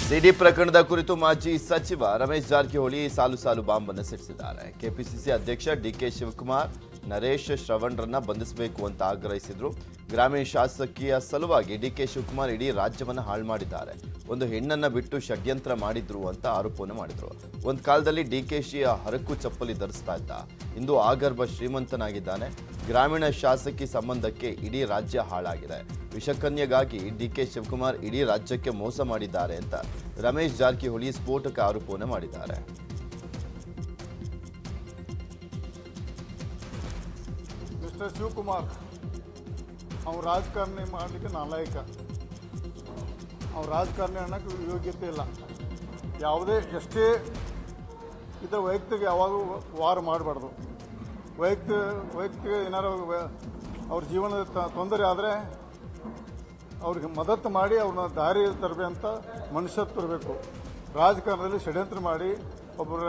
ಸಿಡಿ ಪ್ರಕರಣದ ಕುರಿತು ಮಾಜಿ ಸಚಿವ ರಮೇಶ್ ಜಾರಕಿಹೊಳಿ ಸಾಲು ಬಾಂಬ್ ಅನ್ನು ಸಿಡಿಸಿದ್ದಾರೆ. ಕೆಪಿಸಿಸಿ ಅಧ್ಯಕ್ಷ ಡಿಕೆ ಶಿವಕುಮಾರ್ ನರೇಶ್ ಶ್ರವಣ್ರನ್ನ ಬಂಧಿಸಬೇಕು ಅಂತ ಆಗ್ರಹಿಸಿದ್ರು. ಗ್ರಾಮೀಣ ಶಾಸಕೀಯ ಸಲುವಾಗಿ ಡಿಕೆ ಶಿವಕುಮಾರ್ ಇಡೀ ರಾಜ್ಯವನ್ನು ಹಾಳು ಮಾಡಿದ್ದಾರೆ. ಒಂದು ಹೆಣ್ಣನ್ನ ಬಿಟ್ಟು ಷಡ್ಯಂತ್ರ ಮಾಡಿದ್ರು ಅಂತ ಆರೋಪವನ್ನು ಮಾಡಿದ್ರು. ಒಂದು ಕಾಲದಲ್ಲಿ ಡಿಕೆಶಿಯ ಹರಕು ಚಪ್ಪಲಿ ಧರಿಸ್ತಾ ಇದ್ದ, ಇಂದು ಆಗರ್ಭ ಶ್ರೀಮಂತನಾಗಿದ್ದಾನೆ. ಗ್ರಾಮೀಣ ಶಾಸಕಿ ಸಂಬಂಧಕ್ಕೆ ಇಡೀ ರಾಜ್ಯ ಹಾಳಾಗಿದೆ. ವಿಷಕನ್ಯಗಾಗಿ ಡಿಕೆ ಶಿವಕುಮಾರ್ ಇಡೀ ರಾಜ್ಯಕ್ಕೆ ಮೋಸ ಮಾಡಿದ್ದಾರೆ ಅಂತ ರಮೇಶ್ ಜಾರಕಿಹೊಳಿ ಸ್ಫೋಟಕ ಆರೋಪವನ್ನು ಮಾಡಿದ್ದಾರೆ. ಮಿಸ್ಟರ್ ಶಿವಕುಮಾರ್ ಅವ್ರು ರಾಜಕಾರಣಿ ಮಾಡಲಿಕ್ಕೆ ನಾಲಾಯಕ. ಅವ್ರು ರಾಜಕಾರಣಿ ಅನ್ನೋಕ್ಕೆ ಯೋಗ್ಯತೆ ಇಲ್ಲ. ಯಾವುದೇ ಎಷ್ಟೇ ಇದರ ವೈಯಕ್ತಿಕ ಯಾವಾಗೂ ವಾರ ಮಾಡಬಾರ್ದು. ವೈಯಕ್ತಿಕ ಏನಾರು ಅವ್ರ ಜೀವನದ ತೊಂದರೆ ಆದರೆ ಅವ್ರಿಗೆ ಮದತ್ತು ಮಾಡಿ ಅವ್ರನ್ನ ದಾರಿ ತರಬೇಕಂತ ಮನುಷ್ಯತ್ವ ಇರಬೇಕು. ರಾಜಕಾರಣದಲ್ಲಿ ಷಡ್ಯಂತ್ರ ಮಾಡಿ ಒಬ್ಬರ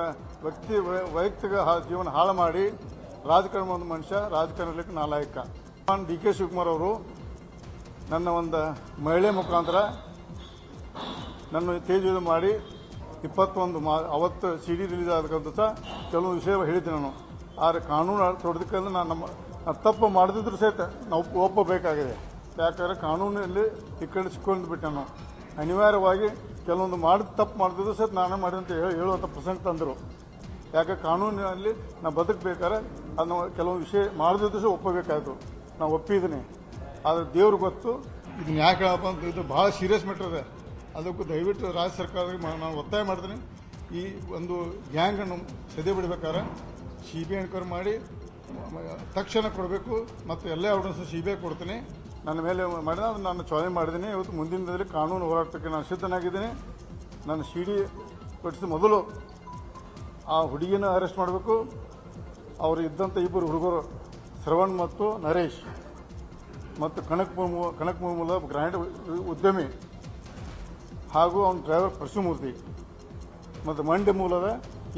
ವೈಯಕ್ತಿಕ ಜೀವನ ಹಾಳು ಮಾಡಿ ರಾಜಕಾರಣ ಒಂದು ಮನುಷ್ಯ ರಾಜಕಾರಣಕ್ಕೆ ನಾಲಾಯಕ. ನಾನು ಡಿ ಕೆ ಶಿವಕುಮಾರ್ ಅವರು ನನ್ನ ಒಂದು ಮಹಿಳೆ ಮುಖಾಂತರ ನನ್ನ ತೇಜ ಮಾಡಿ 21 ಅವತ್ತು CD ರಿಲೀಸ್ ಆದಕ್ಕಂತ ಸಹ ಕೆಲವು ವಿಷಯ ಹೇಳಿದ್ದೆ ನಾನು. ಆದರೆ ಕಾನೂನು ತೊಡೆದಕ್ಕಂದ್ರೆ ನಾನು ತಪ್ಪು ಮಾಡದಿದ್ರು ಸಹಿತ ನಾವು ಒಪ್ಪಬೇಕಾಗಿದೆ. ಯಾಕಂದರೆ ಕಾನೂನಲ್ಲಿ ಈ ಕಡೆ ಸಿಕ್ಕೊಂಡು ಬಿಟ್ಟೆ ನಾನು. ಅನಿವಾರ್ಯವಾಗಿ ಕೆಲವೊಂದು ತಪ್ಪು ಮಾಡಿದ್ರು ಸಹಿತ ನಾನು ಮಾಡಿದಂತ ಹೇಳುವಂಥ ಪ್ರಸಂಗ ತಂದರು. ಯಾಕೆ ಕಾನೂನಿನಲ್ಲಿ ನಾವು ಬದುಕಬೇಕಾದ್ರೆ ಅದನ್ನು ಕೆಲವೊಂದು ವಿಷಯ ಮಾಡದಿದ್ರು ಸಹ ಒಪ್ಪಬೇಕಾಯಿತು. ನಾವು ಒಪ್ಪಿದ್ದೀನಿ. ಆದರೆ ದೇವ್ರಿಗೆ ಗೊತ್ತು ಇದನ್ನ ಯಾಕೆ ಹೇಳಪ್ಪ ಅಂತ. ಇದು ಭಾಳ ಸೀರಿಯಸ್ ಮ್ಯಾಟರ್ ಇದೆ. ಅದಕ್ಕೂ ದಯವಿಟ್ಟು ರಾಜ್ಯ ಸರ್ಕಾರಕ್ಕೆ ನಾನು ಒತ್ತಾಯ ಮಾಡ್ತೀನಿ. ಈ ಒಂದು ಗ್ಯಾಂಗನ್ನು ಸದೆ ಬಿಡಬೇಕಾದ್ರೆ CBI ಎನ್ಕ್ವೈರಿ ಮಾಡಿ ತಕ್ಷಣ ಕೊಡಬೇಕು. ಮತ್ತು ಎಲ್ಲ ಎವಿಡೆನ್ಸ್ CBI ಕೊಡ್ತೀನಿ. ನನ್ನ ಮೇಲೆ ಮಾಡಿದ ನಾನು ಚಾಲೆಂಜ್ ಮಾಡಿದ್ದೀನಿ. ಇವತ್ತು ಮುಂದಿನ ದಿನದಲ್ಲಿ ಕಾನೂನು ಹೋರಾಟಕ್ಕೆ ನಾನು ಸಿದ್ಧನಾಗಿದ್ದೀನಿ. ನಾನು CD ಕೊಡಿಸಿದ ಮೊದಲು ಆ ಹುಡುಗಿನ ಅರೆಸ್ಟ್ ಮಾಡಬೇಕು. ಅವರು ಇದ್ದಂಥ ಇಬ್ಬರು ಹುಡುಗರು ಶ್ರವಣ್ ಮತ್ತು ನರೇಶ್ ಮತ್ತು ಕನಕ್ ಮೂಲ ಗ್ರ್ಯಾಂಡ್ ಉದ್ಯಮಿ ಹಾಗೂ ಅವನ ಡ್ರೈವರ್ ಪರಶುಮೂರ್ತಿ ಮತ್ತು ಮಂಡ್ಯ ಮೂಲದ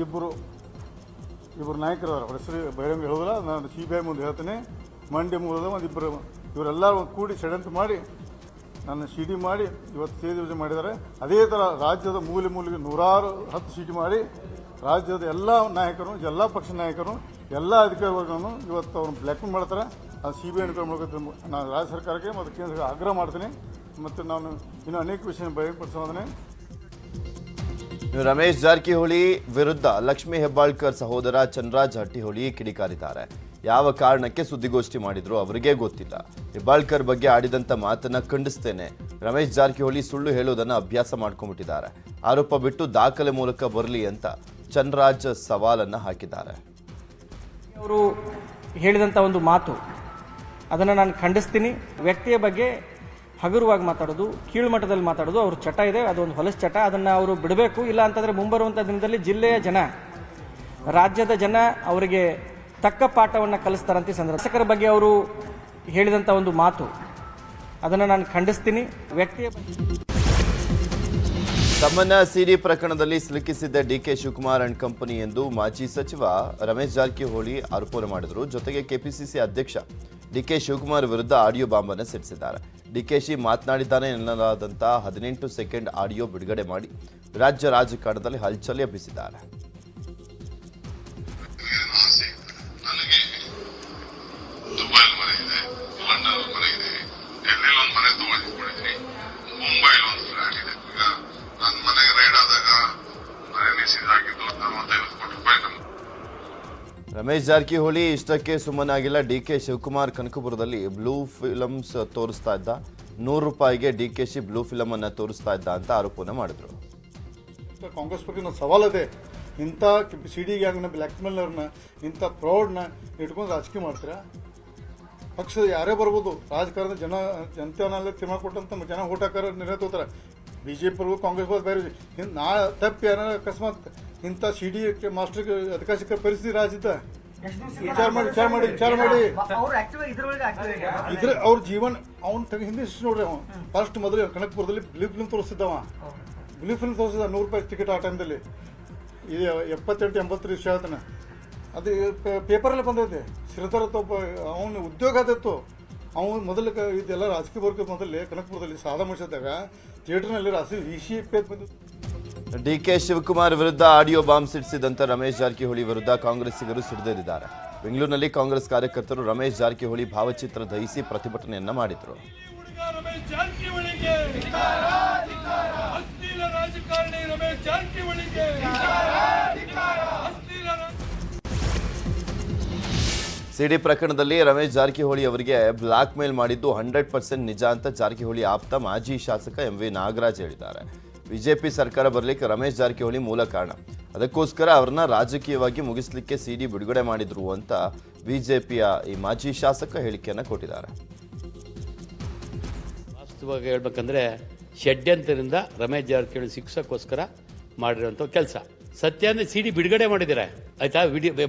ಇಬ್ಬರು ನಾಯಕರದಾರ. ಹೆಸರು ಬಹಿರಂಗ ಹೇಳೋದಿಲ್ಲ, ನಾನು CBI ಮುಂದೆ ಹೇಳ್ತೇನೆ. ಮಂಡ್ಯ ಮೂಲದ ಒಂದಿಬ್ಬರು ಇವರೆಲ್ಲ ಕೂಡಿ ಷಡ್ಯಂತ್ರ ಮಾಡಿ ನನ್ನ CD ಮಾಡಿ ಇವತ್ತು ಸೇರಿ ಮಾಡಿದ್ದಾರೆ. ಅದೇ ಥರ ರಾಜ್ಯದ ಮೂಲೆಗೆ 110 CD ಮಾಡಿ ರಾಜ್ಯದ ಎಲ್ಲ ನಾಯಕರು, ಎಲ್ಲ ಪಕ್ಷ ನಾಯಕರು, ಎಲ್ಲ ಅಧಿಕಾರಿಗಳನ್ನು ಇವತ್ತು ಅವ್ರನ್ನ ಬ್ಲ್ಯಾಕ್ಮೇಲ್ ಮಾಡ್ತಾರೆ. ಅದು CBI ಎನ್ಕ್ವೈರಿ ಮಾಡಬೇಕು. ನಾನು ರಾಜ್ಯ ಸರ್ಕಾರಕ್ಕೆ ಮತ್ತು ಕೇಂದ್ರಕ್ಕೆ ಆಗ್ರಹ ಮಾಡ್ತೀನಿ. ಮತ್ತು ನಾನು ಇನ್ನೂ ಅನೇಕ ವಿಷಯ ಬಹಿರಂಗಪಡಿಸೋದನ್ನೇ. ರಮೇಶ್ ಜಾರಕಿಹೊಳಿ ವಿರುದ್ಧ ಲಕ್ಷ್ಮೀ ಹೆಬ್ಬಾಳ್ಕರ್ ಸಹೋದರ ಚನ್ರಾಜ್ ಹಟ್ಟಿಹೊಳಿ ಕಿಡಿಕಾರಿದ್ದಾರೆ. ಯಾವ ಕಾರಣಕ್ಕೆ ಸುದ್ದಿಗೋಷ್ಠಿ ಮಾಡಿದ್ರು ಅವರಿಗೆ ಗೊತ್ತಿಲ್ಲ. ಹೆಬ್ಬಾಳ್ಕರ್ ಬಗ್ಗೆ ಆಡಿದಂಥ ಮಾತನ್ನ ಖಂಡಿಸ್ತೇನೆ. ರಮೇಶ್ ಜಾರಕಿಹೊಳಿ ಸುಳ್ಳು ಹೇಳೋದನ್ನ ಅಭ್ಯಾಸ ಮಾಡ್ಕೊಂಡ್ಬಿಟ್ಟಿದ್ದಾರೆ. ಆರೋಪ ಬಿಟ್ಟು ದಾಖಲೆ ಮೂಲಕ ಬರಲಿ ಅಂತ ಚನ್ರಾಜ್ ಸವಾಲನ್ನ ಹಾಕಿದ್ದಾರೆ. ಅವರು ಹೇಳಿದಂಥ ಒಂದು ಮಾತು ಅದನ್ನು ನಾನು ಖಂಡಿಸ್ತೀನಿ. ವ್ಯಕ್ತಿಯ ಬಗ್ಗೆ ಹಗುರವಾಗಿ ಮಾತಾಡೋದು, ಕೀಳುಮಟ್ಟದಲ್ಲಿ ಮಾತಾಡೋದು ಅವ್ರ ಚಟ ಇದೆ. ಅದೊಂದು ಹೊಲಸ ಚಟ. ಅದನ್ನು ಅವರು ಬಿಡಬೇಕು. ಇಲ್ಲ ಅಂತಂದರೆ ಮುಂಬರುವಂಥ ದಿನದಲ್ಲಿ ಜಿಲ್ಲೆಯ ಜನ, ರಾಜ್ಯದ ಜನ ಅವರಿಗೆ ತಕ್ಕ ಪಾಠವನ್ನು ಕಲಿಸ್ತಾರಂತೆ. ಶಾಸಕರ ಬಗ್ಗೆ ಅವರು ಹೇಳಿದಂಥ ಒಂದು ಮಾತು ಅದನ್ನು ನಾನು ಖಂಡಿಸ್ತೀನಿ. ವ್ಯಕ್ತಿಯ ತಮ್ಮನ್ನ ಸಿಡಿ ಪ್ರಕರಣದಲ್ಲಿ ಸಿಲುಕಿಸಿದ್ದ ಡಿಕೆ ಶಿವಕುಮಾರ್ ಅಂಡ್ ಕಂಪನಿ ಎಂದು ಮಾಜಿ ಸಚಿವ ರಮೇಶ್ ಜಾರಕಿಹೊಳಿ ಆರೋಪ ಮಾಡಿದರು. ಜೊತೆಗೆ ಕೆಪಿಸಿಸಿ ಅಧ್ಯಕ್ಷ ಡಿಕೆ ಶಿವಕುಮಾರ್ ವಿರುದ್ಧ ಆಡಿಯೋ ಬಾಂಬ್ ಅನ್ನು ಸಿಡಿಸಿದ್ದಾರೆ. ಡಿಕೆಶಿ ಮಾತನಾಡಿದ್ದಾನೆ ಎನ್ನಲಾದಂತಹ 18 ಸೆಕೆಂಡ್ ಆಡಿಯೋ ಬಿಡುಗಡೆ ಮಾಡಿ ರಾಜ್ಯ ರಾಜಕಾರಣದಲ್ಲಿ ಹಲ್ಚಲ್ ಎಬ್ಬಿಸಿದ್ದಾರೆ. ರಮೇಶ್ ಜಾರಕಿಹೊಳಿ ಇಷ್ಟಕ್ಕೆ ಸುಮ್ಮನಾಗಿಲ್ಲ. ಡಿಕೆ ಶಿವಕುಮಾರ್ ಕನಕಪುರದಲ್ಲಿ ಬ್ಲೂ ಫಿಲಮ್ಸ್ ತೋರಿಸ್ತಾ ಇದ್ದ, ₹100ಗೆ ಡಿಕೆಶಿ ಬ್ಲೂ ಫಿಲಮ್ ಅನ್ನ ತೋರಿಸ್ತಾ ಇದ್ದ ಅಂತ ಆರೋಪನ ಮಾಡಿದ್ರು. ಕಾಂಗ್ರೆಸ್ ಬಗ್ಗೆ ಸವಾಲದೆ. ಇಂಥ CD ಗ್ಯಾಂಗ್ನ ಬ್ಲ್ಯಾಕ್ಮೇಲರ್ನ, ಇಂಥ ಫ್ರಾಡ್ನ ಇಟ್ಕೊಂಡು ರಾಜಕೀಯ ಮಾಡ್ತೀರಾ? ಪಕ್ಷದ ಯಾರೇ ಬರ್ಬೋದು, ರಾಜಕಾರಣದ ಜನತೆಯನ್ನೆಲ್ಲ ತೀರ್ಮಾನ ಕೊಟ್ಟಂತ ಜನ ಓಟ್ ಹಾಕೋರು ನಿರ್ಣಯ ತಗೋತಾರೆ. BJP ಕಾಂಗ್ರೆಸ್ ಬೇರೆ ನಾ ತಪ್ಪು ಯಾರು ಅಕಸ್ಮಾತ್ ಇಂಥ CD ಮಾಸ್ಟರ್ ಅಧಿಕಾರ ಸಿಕ್ಕ ಪರಿಸ್ಥಿತಿ ರಾಜ್ಯದ ವಿಚಾರ ಮಾಡಿ ಇದ್ರ ಅವ್ರ ಜೀವನ ಅವ್ನ ಹಿಂದೆ ನೋಡ್ರಿ. ಅವ ಫಸ್ಟ್ ಮೊದಲು ಕನಕಪುರದಲ್ಲಿ ಬ್ಲೂ ಫಿಲ್ಮ್ ತೋರಿಸಿದ್ದವ. ಬ್ಲೂ ಫಿಲ್ಮ್ ತೋರಿಸಿದ ₹100 ಟಿಕೆಟ್ ಆ ಟೈಮ್ದಲ್ಲಿ. ಇದು 78-80 ವಿಷಯ ಹೇಳ್ತಾನೆ. ಅದು ಪೇಪರಲ್ಲಿ ಬಂದೈತೆ. ಶ್ರೀಧರ್ ಅವನು ಉದ್ಯೋಗ ಆದಿತ್ತು. ಅವನು ಮೊದಲು ಇದೆಲ್ಲ ರಾಜಕೀಯ ವರ್ಗ ಮೊದಲೇ ಕನಕಪುರದಲ್ಲಿ ಸಾದಾ ಮನುಷ್ಯದಾಗ ಥಿಯೇಟರ್ನಲ್ಲಿ ರಾಸಿ VCP ಬಂದು ಡಿಕೆ ಶಿವಕುಮಾರ್ ವಿರುದ್ಧ ಆಡಿಯೋ ಬಾಂಬ್ ಸಿಡಿಸಿದಂತೆ ರಮೇಶ್ ಜಾರಕಿಹೊಳಿ ವಿರುದ್ಧ ಕಾಂಗ್ರೆಸ್ಸಿಗರು ಸಿಡಿದಿದ್ದಾರೆ. ಬೆಂಗಳೂರಿನಲ್ಲಿ ಕಾಂಗ್ರೆಸ್ ಕಾರ್ಯಕರ್ತರು ರಮೇಶ್ ಜಾರಕಿಹೊಳಿ ಭಾವಚಿತ್ರ ದಹಿಸಿ ಪ್ರತಿಭಟನೆಯನ್ನ ಮಾಡಿದರು. ಸಿಡಿ ಪ್ರಕರಣದಲ್ಲಿ ರಮೇಶ್ ಜಾರಕಿಹೊಳಿ ಅವರಿಗೆ ಬ್ಲಾಕ್ ಮೇಲ್ ಮಾಡಿದ್ದು 100% ನಿಜ ಅಂತ ಜಾರಕಿಹೊಳಿ ಆಪ್ತ ಮಾಜಿ ಶಾಸಕ MV ನಾಗರಾಜ್ ಹೇಳಿದ್ದಾರೆ. ಬಿಜೆಪಿ ಸರ್ಕಾರ ಬರಲಿಕ್ಕೆ ರಮೇಶ್ ಜಾರಕಿಹೊಳಿ ಮೂಲ ಕಾರಣ, ಅದಕ್ಕೋಸ್ಕರ ಅವ್ರನ್ನ ರಾಜಕೀಯವಾಗಿ ಮುಗಿಸ್ಲಿಕ್ಕೆ ಸಿಡಿ ಬಿಡುಗಡೆ ಮಾಡಿದ್ರು ಅಂತ ಬಿಜೆಪಿಯ ಈ ಮಾಜಿ ಶಾಸಕ ಹೇಳಿಕೆಯನ್ನು ಕೊಟ್ಟಿದ್ದಾರೆ. ವಾಸ್ತವವಾಗಿ ಹೇಳ್ಬೇಕಂದ್ರೆ ಷಡ್ಯಂತರಿಂದ ರಮೇಶ್ ಜಾರಕಿಹೊಳಿ ಶಿಕ್ಷಕ್ಕೋಸ್ಕರ ಮಾಡಿರೋಂಥ ಕೆಲಸ. ಸತ್ಯ ಅಂದರೆ ಸಿಡಿ ಬಿಡುಗಡೆ ಮಾಡಿದ್ದಾರೆ ಆಯ್ತಾ,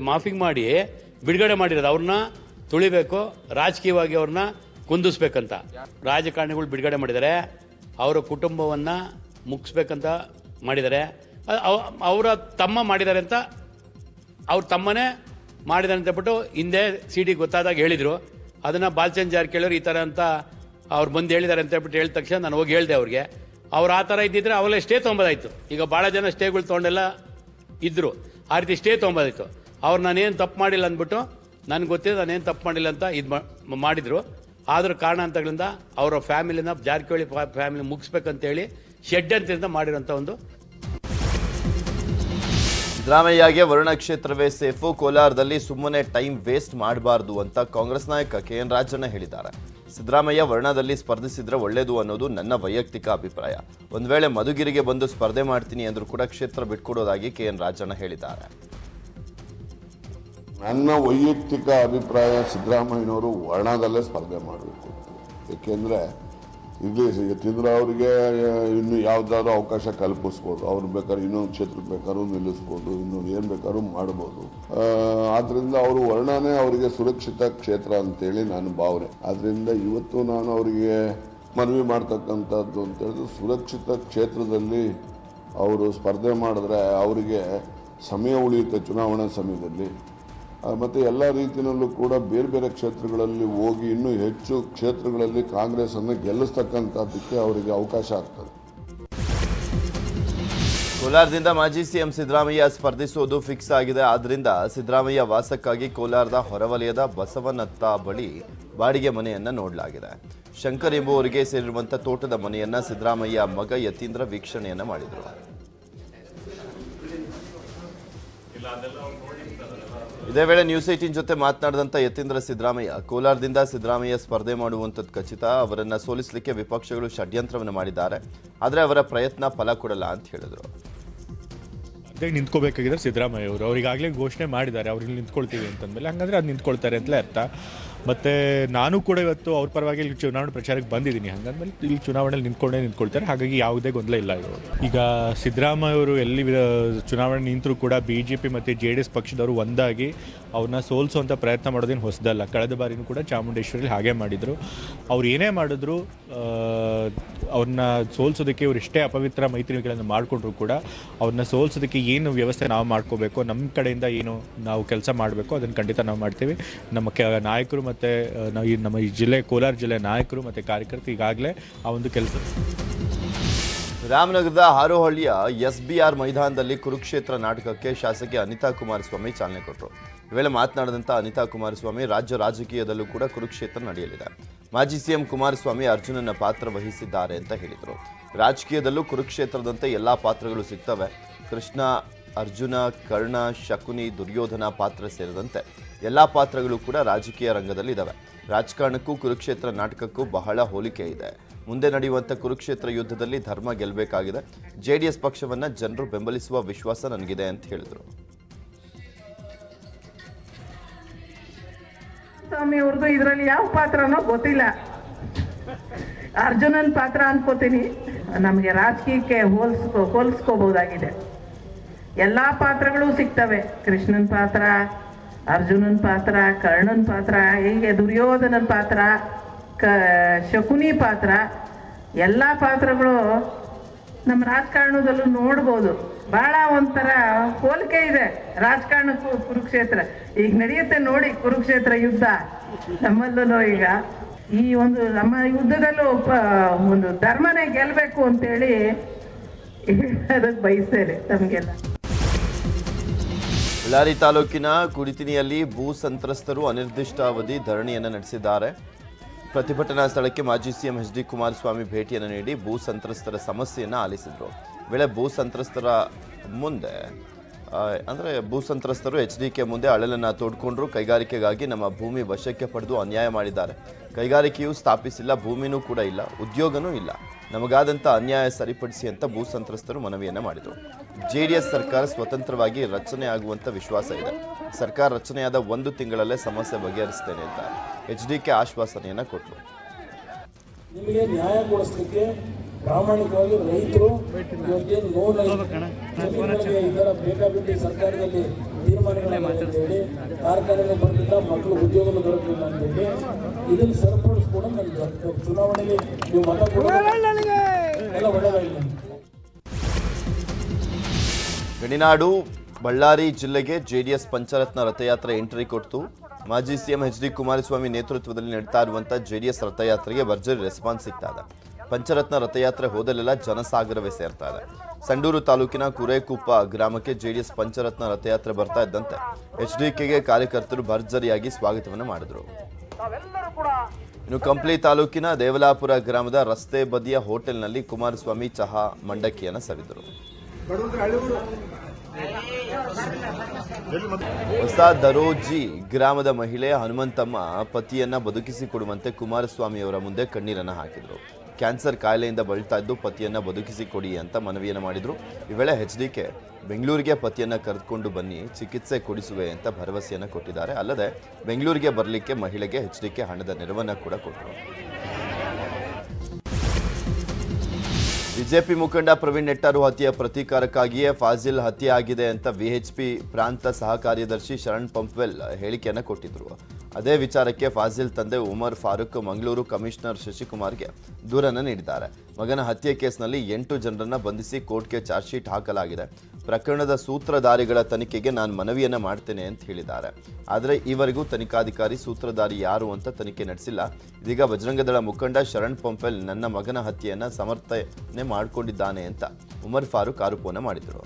ಮಾಫಿಂಗ್ ಮಾಡಿ ಬಿಡುಗಡೆ ಮಾಡಿರೋದು. ಅವ್ರನ್ನ ತುಳಿಬೇಕು, ರಾಜಕೀಯವಾಗಿ ಅವ್ರನ್ನ ಕುಂದಿಸ್ಬೇಕಂತ ರಾಜಕಾರಣಿಗಳು ಬಿಡುಗಡೆ ಮಾಡಿದ್ದಾರೆ. ಅವರ ಕುಟುಂಬವನ್ನು ಮುಗಿಸ್ಬೇಕಂತ ಮಾಡಿದ್ದಾರೆ. ಅವರ ತಮ್ಮ ಮಾಡಿದ್ದಾರೆ ಅಂತ ಅವ್ರ ತಮ್ಮನೇ ಮಾಡಿದ್ದಾರೆ ಅಂತ ಬಿಟ್ಟು ಹಿಂದೆ ಸಿಡಿ ಗೊತ್ತಾದಾಗ ಹೇಳಿದರು. ಅದನ್ನು ಬಾಲಚಂದ್ರ ಜಾರಕಿಹೊಳಿ ಈ ಥರ ಅಂತ ಅವ್ರು ಬಂದು ಹೇಳಿದ್ದಾರೆ ಅಂತ ಹೇಳ್ಬಿಟ್ಟು ಹೇಳಿದ ತಕ್ಷಣ ನಾನು ಹೋಗಿ ಹೇಳಿದೆ ಅವ್ರಿಗೆ. ಅವ್ರು ಆ ಥರ ಇದ್ದಿದ್ರೆ ಅವೆಲ್ಲ ಸ್ಟೇ ತೊಗೊಂಬೋದಾಯ್ತು. ಈಗ ಭಾಳ ಜನ ಸ್ಟೇಗಳು ತೊಗೊಂಡೆಲ್ಲ ಇದ್ದರು, ಆ ರೀತಿ ಸ್ಟೇ ತೊಗೊಂಬೋದಾಯ್ತು. ಅವ್ರು ನಾನೇನು ತಪ್ಪು ಮಾಡಿಲ್ಲ ಅಂದ್ಬಿಟ್ಟು ನನಗೆ ಗೊತ್ತಿದೆ ನಾನೇನು ತಪ್ಪು ಮಾಡಿಲ್ಲ ಅಂತ ಇದು ಮಾಡಿದರು. ಆದರೂ ಕಾರಣಾಂತರಗಳಿಂದ ಅವರ ಫ್ಯಾಮಿಲಿನ ಜಾರಕಿಹೊಳಿ ಫ್ಯಾಮಿಲಿ ಮುಗಿಸ್ಬೇಕಂತೇಳಿ ಷಡ್ಯಂತದಿಂದ ಮಾಡಿರೋಂಥ ಒಂದು. ಸಿದ್ದರಾಮಯ್ಯಗೆ ವರ್ಣ ಕ್ಷೇತ್ರವೇ ಸೇಫು, ಕೋಲಾರದಲ್ಲಿ ಸುಮ್ಮನೆ ಟೈಮ್ ವೇಸ್ಟ್ ಮಾಡಬಾರ್ದು ಅಂತ ಕಾಂಗ್ರೆಸ್ ನಾಯಕ KN ರಾಜಣ್ಣ ಹೇಳಿದ್ದಾರೆ. ಸಿದ್ದರಾಮಯ್ಯ ವರ್ಣದಲ್ಲಿ ಸ್ಪರ್ಧಿಸಿದ್ರೆ ಒಳ್ಳೇದು ಅನ್ನೋದು ನನ್ನ ವೈಯಕ್ತಿಕ ಅಭಿಪ್ರಾಯ. ಒಂದು ವೇಳೆ ಮಧುಗಿರಿಗೆ ಬಂದು ಸ್ಪರ್ಧೆ ಮಾಡ್ತೀನಿ ಅಂದ್ರೂ ಕೂಡ ಕ್ಷೇತ್ರ ಬಿಟ್ಕೊಡೋದಾಗಿ KN ರಾಜಣ್ಣ ಹೇಳಿದ್ದಾರೆ. ನನ್ನ ವೈಯಕ್ತಿಕ ಅಭಿಪ್ರಾಯ ಸಿದ್ದರಾಮಯ್ಯನವರು ವರ್ಣದಲ್ಲೇ ಸ್ಪರ್ಧೆ ಮಾಡಬೇಕು. ಏಕೆಂದರೆ ಇಲ್ಲಿ ಯತೀಂದ್ರ ಅವರಿಗೆ ಇನ್ನು ಯಾವುದಾದ್ರೂ ಅವಕಾಶ ಕಲ್ಪಿಸ್ಬೋದು. ಅವ್ರು ಬೇಕಾದ್ರೆ ಇನ್ನೊಂದು ಕ್ಷೇತ್ರಕ್ಕೆ ಬೇಕಾದ್ರೂ ನಿಲ್ಲಿಸ್ಬೋದು, ಇನ್ನೊಂದು ಏನು ಬೇಕಾದ್ರೂ ಮಾಡ್ಬೋದು. ಆದ್ದರಿಂದ ಅವರು ವರ್ಣನೇ ಅವರಿಗೆ ಸುರಕ್ಷಿತ ಕ್ಷೇತ್ರ ಅಂತೇಳಿ ನಾನು ಭಾವನೆ. ಆದ್ದರಿಂದ ಇವತ್ತು ನಾನು ಅವರಿಗೆ ಮನವಿ ಮಾಡ್ತಕ್ಕಂಥದ್ದು ಅಂತ ಹೇಳಿದ್ರೆ, ಸುರಕ್ಷಿತ ಕ್ಷೇತ್ರದಲ್ಲಿ ಅವರು ಸ್ಪರ್ಧೆ ಮಾಡಿದ್ರೆ ಅವರಿಗೆ ಸಮಯ ಉಳಿಯುತ್ತೆ ಚುನಾವಣಾ ಸಮಯದಲ್ಲಿ. ಮತ್ತು ಎಲ್ಲ ರೀತಿಯಲ್ಲೂ ಕೂಡ ಬೇರೆ ಬೇರೆ ಕ್ಷೇತ್ರಗಳಲ್ಲಿ ಹೋಗಿ ಇನ್ನೂ ಹೆಚ್ಚು ಕ್ಷೇತ್ರಗಳಲ್ಲಿ ಕಾಂಗ್ರೆಸ್ಸನ್ನು ಗೆಲ್ಲಿಸ್ತಕ್ಕಂಥದ್ದಕ್ಕೆ ಅವರಿಗೆ ಅವಕಾಶ ಆಗ್ತದೆ. ಕೋಲಾರದಿಂದ ಮಾಜಿ CM ಸಿದ್ದರಾಮಯ್ಯ ಸ್ಪರ್ಧಿಸುವುದು ಫಿಕ್ಸ್ ಆಗಿದೆ. ಆದ್ದರಿಂದ ಸಿದ್ದರಾಮಯ್ಯ ವಾಸಕ್ಕಾಗಿ ಕೋಲಾರದ ಹೊರವಲಯದ ಬಸವನತ್ತ ಬಳಿ ಬಾಡಿಗೆ ಮನೆಯನ್ನ ನೋಡಲಾಗಿದೆ. ಶಂಕರ್ ಎಂಬುವರಿಗೆ ಸೇರಿರುವಂಥ ತೋಟದ ಮನೆಯನ್ನ ಸಿದ್ದರಾಮಯ್ಯ ಮಗ ಯತೀಂದ್ರ ವೀಕ್ಷಣೆಯನ್ನ ಮಾಡಿದರು. ಇದೇ ವೇಳೆ ನ್ಯೂಸ್ 18 ಜೊತೆ ಮಾತನಾಡಿದಂಥ ಯತೀಂದ್ರ ಸಿದ್ದರಾಮಯ್ಯ, ಕೋಲಾರದಿಂದ ಸಿದ್ದರಾಮಯ್ಯ ಸ್ಪರ್ಧೆ ಮಾಡುವಂಥದ್ದು ಖಚಿತ. ಅವರನ್ನು ಸೋಲಿಸಲಿಕ್ಕೆ ವಿಪಕ್ಷಗಳು ಷಡ್ಯಂತ್ರವನ್ನು ಮಾಡಿದ್ದಾರೆ, ಆದರೆ ಅವರ ಪ್ರಯತ್ನ ಫಲ ಕೊಡಲ್ಲ ಅಂತ ಹೇಳಿದರು. ಅದೇ ನಿಂತ್ಕೋಬೇಕಾಗಿದ್ದಾರೆ ಸಿದ್ದರಾಮಯ್ಯ ಅವರು. ಅವ್ರಿಗಾಗಲೇ ಘೋಷಣೆ ಮಾಡಿದ್ದಾರೆ ಅವ್ರಿಗೆ ನಿಂತ್ಕೊಳ್ತೀವಿ ಅಂತಂದಮೇಲೆ, ಹಂಗಂದ್ರೆ ಅದು ನಿಂತ್ಕೊಳ್ತಾರೆ ಅಂತಲೇ ಅರ್ಥ. ಮತ್ತು ನಾನು ಕೂಡ ಇವತ್ತು ಅವ್ರ ಪರವಾಗಿ ಇಲ್ಲಿ ಚುನಾವಣೆ ಪ್ರಚಾರಕ್ಕೆ ಬಂದಿದ್ದೀನಿ. ಹಂಗಂದ್ಮೇಲೆ ಇಲ್ಲಿ ಚುನಾವಣೆಯಲ್ಲಿ ನಿಂತ್ಕೊಳ್ತಾರೆ. ಹಾಗಾಗಿ ಯಾವುದೇ ಗೊಂದಲ ಇಲ್ಲ ಇವರು. ಈಗ ಸಿದ್ದರಾಮಯ್ಯ ಅವರು ಎಲ್ಲಿ ಚುನಾವಣೆ ನಿಂತರೂ ಕೂಡ BJP ಮತ್ತು JDS ಪಕ್ಷದವರು ಒಂದಾಗಿ ಅವ್ರನ್ನ ಸೋಲಿಸುವಂಥ ಪ್ರಯತ್ನ ಮಾಡೋದೇನು ಹೊಸದಲ್ಲ. ಕಳೆದ ಬಾರಿನೂ ಕೂಡ ಚಾಮುಂಡೇಶ್ವರಿಲಿ ಹಾಗೆ ಮಾಡಿದರು. ಅವ್ರು ಏನೇ ಮಾಡಿದ್ರು ಅವ್ರನ್ನ ಸೋಲಿಸೋದಕ್ಕೆ ಇವರು ಎಷ್ಟೇ ಅಪವಿತ್ರ ಮೈತ್ರಿಗಳನ್ನು ಮಾಡಿಕೊಂಡ್ರು ಕೂಡ ಅವ್ರನ್ನ ಸೋಲಿಸೋದಕ್ಕೆ ಏನು ವ್ಯವಸ್ಥೆ ನಾವು ಮಾಡ್ಕೋಬೇಕು, ನಮ್ಮ ಕಡೆಯಿಂದ ಏನು ನಾವು ಕೆಲಸ ಮಾಡಬೇಕು ಅದನ್ನು ಖಂಡಿತ ನಾವು ಮಾಡ್ತೀವಿ. ನಮ್ಮ ನಾಯಕರು ಮತ್ತು ನಮ್ಮ ಈ ಜಿಲ್ಲೆ ಕೋಲಾರ ಜಿಲ್ಲೆ ನಾಯಕರು ಮತ್ತು ಕಾರ್ಯಕರ್ತರು ಈಗಾಗಲೇ ಆ ಒಂದು ಕೆಲಸ. ರಾಮನಗರದ ಹಾರೋಹಳ್ಳಿಯ SBR ಮೈದಾನದಲ್ಲಿ ಕುರುಕ್ಷೇತ್ರ ನಾಟಕಕ್ಕೆ ಶಾಸಕಿ ಅನಿತಾ ಕುಮಾರಸ್ವಾಮಿ ಚಾಲನೆ ಕೊಟ್ಟರು. ಈ ವೇಳೆ ಮಾತನಾಡಿದಂಥ ಅನಿತಾ ಕುಮಾರಸ್ವಾಮಿ, ರಾಜ್ಯ ರಾಜಕೀಯದಲ್ಲೂ ಕೂಡ ಕುರುಕ್ಷೇತ್ರ ನಡೆಯಲಿದೆ. ಮಾಜಿ CM ಕುಮಾರಸ್ವಾಮಿ ಅರ್ಜುನನ ಪಾತ್ರ ವಹಿಸಿದ್ದಾರೆ ಅಂತ ಹೇಳಿದರು. ರಾಜಕೀಯದಲ್ಲೂ ಕುರುಕ್ಷೇತ್ರದಂತೆ ಎಲ್ಲ ಪಾತ್ರಗಳು ಸಿಗ್ತವೆ. ಕೃಷ್ಣ, ಅರ್ಜುನ, ಕರ್ಣ, ಶಕುನಿ, ದುರ್ಯೋಧನ ಪಾತ್ರ ಸೇರಿದಂತೆ ಎಲ್ಲ ಪಾತ್ರಗಳು ಕೂಡ ರಾಜಕೀಯ ರಂಗದಲ್ಲಿ ಇದ್ದಾವೆ. ರಾಜಕಾರಣಕ್ಕೂ ಕುರುಕ್ಷೇತ್ರ ನಾಟಕಕ್ಕೂ ಬಹಳ ಹೋಲಿಕೆ ಇದೆ. ಮುಂದೆ ನಡೆಯುವಂಥ ಕುರುಕ್ಷೇತ್ರ ಯುದ್ಧದಲ್ಲಿ ಧರ್ಮ ಗೆಲ್ಲಬೇಕಾಗಿದೆ. JDS ಪಕ್ಷವನ್ನು ಜನರು ಬೆಂಬಲಿಸುವ ವಿಶ್ವಾಸ ನನಗಿದೆ ಅಂತ ಹೇಳಿದರು. ಸ್ವಾಮಿ ಅವ್ರದ್ದು ಇದರಲ್ಲಿ ಯಾವ ಪಾತ್ರನೋ ಗೊತ್ತಿಲ್ಲ. ಅರ್ಜುನನ್ ಪಾತ್ರ ಅನ್ಕೋತೀನಿ. ನಮಗೆ ರಾಜಕೀಯಕ್ಕೆ ಹೋಲಿಸ್ಕೋಬಹುದಾಗಿದೆ. ಎಲ್ಲ ಪಾತ್ರಗಳು ಸಿಗ್ತವೆ. ಕೃಷ್ಣನ್ ಪಾತ್ರ, ಅರ್ಜುನನ್ ಪಾತ್ರ, ಕರ್ಣನ್ ಪಾತ್ರ, ಹೀಗೆ ದುರ್ಯೋಧನನ್ ಪಾತ್ರ, ಶಕುನಿ ಪಾತ್ರ, ಎಲ್ಲ ಪಾತ್ರಗಳು ನಮ್ಮ ರಾಜಕಾರಣದಲ್ಲೂ ನೋಡ್ಬೋದು. ಭಾಳ ಒಂಥರ ಹೋಲಿಕೆ ಇದೆ ರಾಜಕಾರಣಕ್ಕೂ ಕುರುಕ್ಷೇತ್ರ. ಈಗ ನಡೆಯುತ್ತೆ ನೋಡಿ ಕುರುಕ್ಷೇತ್ರ ಯುದ್ಧ ನಮ್ಮಲ್ಲೂ. ಈಗ ಈ ಒಂದು ನಮ್ಮ ಯುದ್ಧದಲ್ಲೂ ಒಂದು ಧರ್ಮನೇ ಗೆಲ್ಲಬೇಕು ಅಂತೇಳಿ ಅದಕ್ಕೆ ಬಯಸ್ತೇನೆ ತಮಗೆಲ್ಲ. ಬಳ್ಳಾರಿ ತಾಲೂಕಿನ ಕುಡಿತಿನಿಯಲ್ಲಿ ಭೂ ಸಂತ್ರಸ್ತರು ಅನಿರ್ದಿಷ್ಟಾವಧಿ ಧರಣಿಯನ್ನು ನಡೆಸಿದ್ದಾರೆ. ಪ್ರತಿಭಟನಾ ಸ್ಥಳಕ್ಕೆ ಮಾಜಿ ಸಿಎಂ ಎಚ್.ಡಿ. ಕುಮಾರಸ್ವಾಮಿ ಭೇಟಿಯನ್ನು ನೀಡಿ ಭೂ ಸಂತ್ರಸ್ತರ ಸಮಸ್ಯೆಯನ್ನು ಆಲಿಸಿದರು. ವೇಳೆ ಭೂ ಸಂತ್ರಸ್ತರ ಮುಂದೆ ಭೂ ಸಂತ್ರಸ್ತರು ಎಚ್ಡಿಕೆ ಮುಂದೆ ಅಳಲನ್ನು ತೋಡ್ಕೊಂಡ್ರು. ಕೈಗಾರಿಕೆಗಾಗಿ ನಮ್ಮ ಭೂಮಿ ವಶಕ್ಕೆ ಪಡೆದು ಅನ್ಯಾಯ ಮಾಡಿದ್ದಾರೆ. ಕೈಗಾರಿಕೆಯೂ ಸ್ಥಾಪಿಸಿಲ್ಲ, ಭೂಮಿನೂ ಕೂಡ ಇಲ್ಲ, ಉದ್ಯೋಗನೂ ಇಲ್ಲ. ನಮಗಾದಂಥ ಅನ್ಯಾಯ ಸರಿಪಡಿಸಿ ಅಂತ ಭೂ ಸಂತ್ರಸ್ತರು ಮನವಿಯನ್ನು ಮಾಡಿದರು. ಜೆಡಿಎಸ್ ಸರ್ಕಾರ ಸ್ವತಂತ್ರವಾಗಿ ರಚನೆ ಆಗುವಂಥ ವಿಶ್ವಾಸ ಇದೆ. ಸರ್ಕಾರ ರಚನೆಯಾದ 1 ತಿಂಗಳಲ್ಲೇ ಸಮಸ್ಯೆ ಬಗೆಹರಿಸ್ತೇನೆ ಅಂತ ಎಚ್ಡಿಕೆ ಆಶ್ವಾಸನೆಯನ್ನು ಕೊಟ್ಟರು. ನಿಮಗೆ ನ್ಯಾಯ ಕೊಡಿಸ್ಲಿಕ್ಕೆ ಪ್ರಾಮಾಣಿಕವಾಗಿ ರೈತರು ಇವತ್ತೇನು ಜಮೀನುಗಳಿಗೆ ಈ ಥರ ಬೇಕಾಬಿಟ್ಟಿ ಸರ್ಕಾರದಲ್ಲಿ ತೀರ್ಮಾನಗಳನ್ನು ಅಂತೇಳಿ ಕಾರ್ಖಾನೆಗಳು ಬರಲಿಲ್ಲ, ಮಕ್ಕಳು ಉದ್ಯೋಗಗಳು ದೊರಕಿಲ್ಲ ಅಂತೇಳಿ ಇದನ್ನು ಸರಿಪಡಿಸ್ಕೊಂಡು ನನ್ನ ಚುನಾವಣೆಗೆ ನೀವು ಮತ ಕೊಡೋದು ಎಲ್ಲ ಒಳ್ಳೆಯದಾಗಿದೆ. ಗಡಿನಾಡು ಬಳ್ಳಾರಿ ಜಿಲ್ಲೆಗೆ ಜೆಡಿಎಸ್ ಪಂಚರತ್ನ ರಥಯಾತ್ರೆ ಎಂಟ್ರಿ ಕೊಡ್ತು. ಮಾಜಿ ಸಿಎಂ ಎಚ್.ಡಿ. ಕುಮಾರಸ್ವಾಮಿ ನೇತೃತ್ವದಲ್ಲಿ ನಡೀತಾ ಇರುವಂಥ ಜೆಡಿಎಸ್ ರಥಯಾತ್ರೆಗೆ ಭರ್ಜರಿ ರೆಸ್ಪಾನ್ಸ್ ಸಿಗ್ತಾ ಇದೆ. ಪಂಚರತ್ನ ರಥಯಾತ್ರೆ ಹೋದಲ್ಲೆಲ್ಲ ಜನಸಾಗರವೇ ಸೇರ್ತಾ ಇದೆ. ಸಂಡೂರು ತಾಲೂಕಿನ ಕುರೇಕುಪ್ಪ ಗ್ರಾಮಕ್ಕೆ ಜೆಡಿಎಸ್ ಪಂಚರತ್ನ ರಥಯಾತ್ರೆ ಬರ್ತಾ ಇದ್ದಂತೆ ಎಚ್ಡಿಕೆಗೆ ಕಾರ್ಯಕರ್ತರು ಭರ್ಜರಿಯಾಗಿ ಸ್ವಾಗತವನ್ನು ಮಾಡಿದರು. ಇನ್ನು ಕಂಪ್ಲಿ ತಾಲೂಕಿನ ದೇವಲಾಪುರ ಗ್ರಾಮದ ರಸ್ತೆ ಬದಿಯ ಹೋಟೆಲ್ನಲ್ಲಿ ಕುಮಾರಸ್ವಾಮಿ ಚಹಾ ಮಂಡಕ್ಕಿಯನ್ನು ಸವಿದರು. ಹೊಸ ದರೋಜಿ ಗ್ರಾಮದ ಮಹಿಳೆ ಹನುಮಂತಮ್ಮ ಪತಿಯನ್ನ ಬದುಕಿಸಿಕೊಡುವಂತೆ ಕುಮಾರಸ್ವಾಮಿಯವರ ಮುಂದೆ ಕಣ್ಣೀರನ್ನು ಹಾಕಿದರು. ಕ್ಯಾನ್ಸರ್ ಕಾಯಿಲೆಯಿಂದ ಬಳಲ್ತಾ ಇದ್ದು ಪತಿಯನ್ನ ಬದುಕಿಸಿಕೊಡಿ ಅಂತ ಮನವಿಯನ್ನು ಮಾಡಿದರು. ಈ ವೇಳೆ ಎಚ್ಡಿಕೆ ಬೆಂಗಳೂರಿಗೆ ಪತಿಯನ್ನ ಕರೆದುಕೊಂಡು ಬನ್ನಿ, ಚಿಕಿತ್ಸೆ ಕೊಡಿಸುವೆ ಅಂತ ಭರವಸೆಯನ್ನು ಕೊಟ್ಟಿದ್ದಾರೆ. ಅಲ್ಲದೆ ಬೆಂಗಳೂರಿಗೆ ಬರಲಿಕ್ಕೆ ಮಹಿಳೆಗೆ ಎಚ್ಡಿಕೆ ಹಣದ ನೆರವನ್ನು ಕೂಡ ಕೊಟ್ಟರು. ಬಿಜೆಪಿ ಮುಖಂಡ ಪ್ರವೀಣ್ ನೆಟ್ಟಾರು ಹತ್ಯೆಯ ಪ್ರತೀಕಾರಕ್ಕಾಗಿಯೇ ಫಾಜಿಲ್ ಹತ್ಯೆ ಆಗಿದೆ ಅಂತ ವಿಎಚ್ಪಿ ಪ್ರಾಂತ ಸಹ ಕಾರ್ಯದರ್ಶಿ ಶರಣ್ ಪಂಪ್ವೆಲ್ ಹೇಳಿಕೆಯನ್ನು ಕೊಟ್ಟಿದ್ರು. ಅದೇ ವಿಚಾರಕ್ಕೆ ಫಾಜಿಲ್ ತಂದೆ ಉಮರ್ ಫಾರೂಕ್ ಮಂಗಳೂರು ಕಮಿಷನರ್ ಶಶಿಕುಮಾರ್ಗೆ ದೂರನ್ನು ನೀಡಿದ್ದಾರೆ. ಮಗನ ಹತ್ಯೆ ಕೇಸ್ನಲ್ಲಿ 8 ಜನರನ್ನ ಬಂಧಿಸಿ ಕೋರ್ಟ್ಗೆ ಚಾರ್ಜ್ ಶೀಟ್ ಹಾಕಲಾಗಿದೆ. ಪ್ರಕರಣದ ಸೂತ್ರಧಾರಿಗಳ ತನಿಖೆಗೆ ನಾನು ಮನವಿಯನ್ನು ಮಾಡ್ತೇನೆ ಅಂತ ಹೇಳಿದ್ದಾರೆ. ಆದರೆ ಈವರೆಗೂ ತನಿಖಾಧಿಕಾರಿ ಸೂತ್ರಧಾರಿ ಯಾರು ಅಂತ ತನಿಖೆ ನಡೆಸಿಲ್ಲ. ಇದೀಗ ಬಜರಂಗದಳ ಮುಖಂಡ ಶರಣ್ ಪಂಪ್ವೆಲ್ ನನ್ನ ಮಗನ ಹತ್ಯೆಯನ್ನು ಸಮರ್ಥನೆ ಮಾಡಿಕೊಂಡಿದ್ದಾನೆ ಅಂತ ಉಮರ್ ಫಾರೂಕ್ ಆರೋಪವನ್ನು ಮಾಡಿದರು.